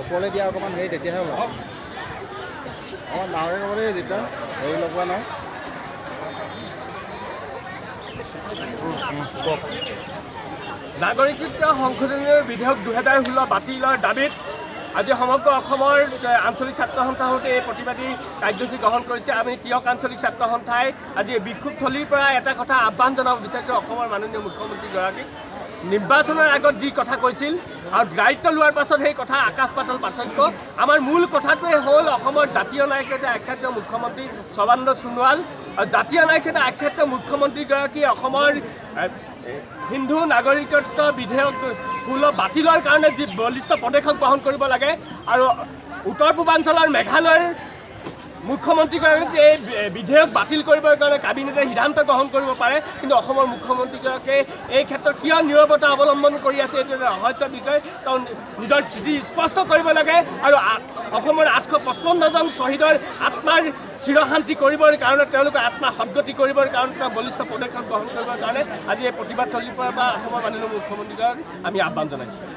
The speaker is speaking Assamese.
ওপৰলৈ দিয়া অকণমান হেৰি তেতিয়াহে ওলাব অকণমান ডাঙৰকৈ ক'ব দেই যেতিয়া হেৰি লগোৱা নাই নাগৰিকত্ব সংশোধনী বিধেয়ক 2016 বাতিলৰ দাবীত আজি সমগ্ৰ অসমৰ আঞ্চলিক ছাত্ৰ সন্থাসমূহে এই প্ৰতিবাদী কাৰ্যসূচী গ্ৰহণ কৰিছে। আমি তিয়ক আঞ্চলিক ছাত্ৰ সন্থাই আজি বিক্ষোভথলীৰ পৰা এটা কথা আহ্বান জনাব বিচাৰিছোঁ অসমৰ মাননীয় মুখ্যমন্ত্ৰীগৰাকীক। নিৰ্বাচনৰ আগত যি কথা কৈছিল আৰু দায়িত্ব লোৱাৰ পাছত সেই কথা আকাশ পাতাল পাৰ্থক্য। আমাৰ মূল কথাটোৱে হ'ল অসমৰ জাতীয় নায়ক আখ্যাত মুখ্যমন্ত্ৰী সৰ্বানন্দ সোণোৱাল আৰু জাতীয় নায়ক আখ্যাত মুখ্যমন্ত্ৰীগৰাকীয়ে অসমৰ হিন্দু নাগৰিকত্ব বিধেয়ক 16 বাতিলৰ কাৰণে যি বলিষ্ঠ পদক্ষেপ গ্ৰহণ কৰিব লাগে আৰু উত্তৰ পূৰ্বাঞ্চলৰ মেঘালয়ৰ মুখ্যমন্ত্ৰীগৰাকীয়ে এই বিধেয়ক বাতিল কৰিবৰ কাৰণে কেবিনেটে সিদ্ধান্ত গ্ৰহণ কৰিব পাৰে, কিন্তু অসমৰ মুখ্যমন্ত্ৰীগৰাকীয়ে এই ক্ষেত্ৰত কিয় নীৰৱতা অৱলম্বন কৰি আছে এইটো এটা ৰহস্যৰ বিষয়। তেওঁ নিজৰ স্থিতি স্পষ্ট কৰিব লাগে আৰু অসমৰ 855জন শ্বহীদৰ আত্মাৰ চিৰশান্তি কৰিবৰ কাৰণে তেওঁলোকৰ আত্মা সদ্গতি কৰিবৰ কাৰণে তেওঁ বলিষ্ঠ পদক্ষেপ গ্ৰহণ কৰিবৰ কাৰণে আজি এই প্ৰতিবাদথলীৰ পৰা অসমৰ মাননীয় মুখ্যমন্ত্ৰীগৰাকীক আমি আহ্বান জনাইছোঁ।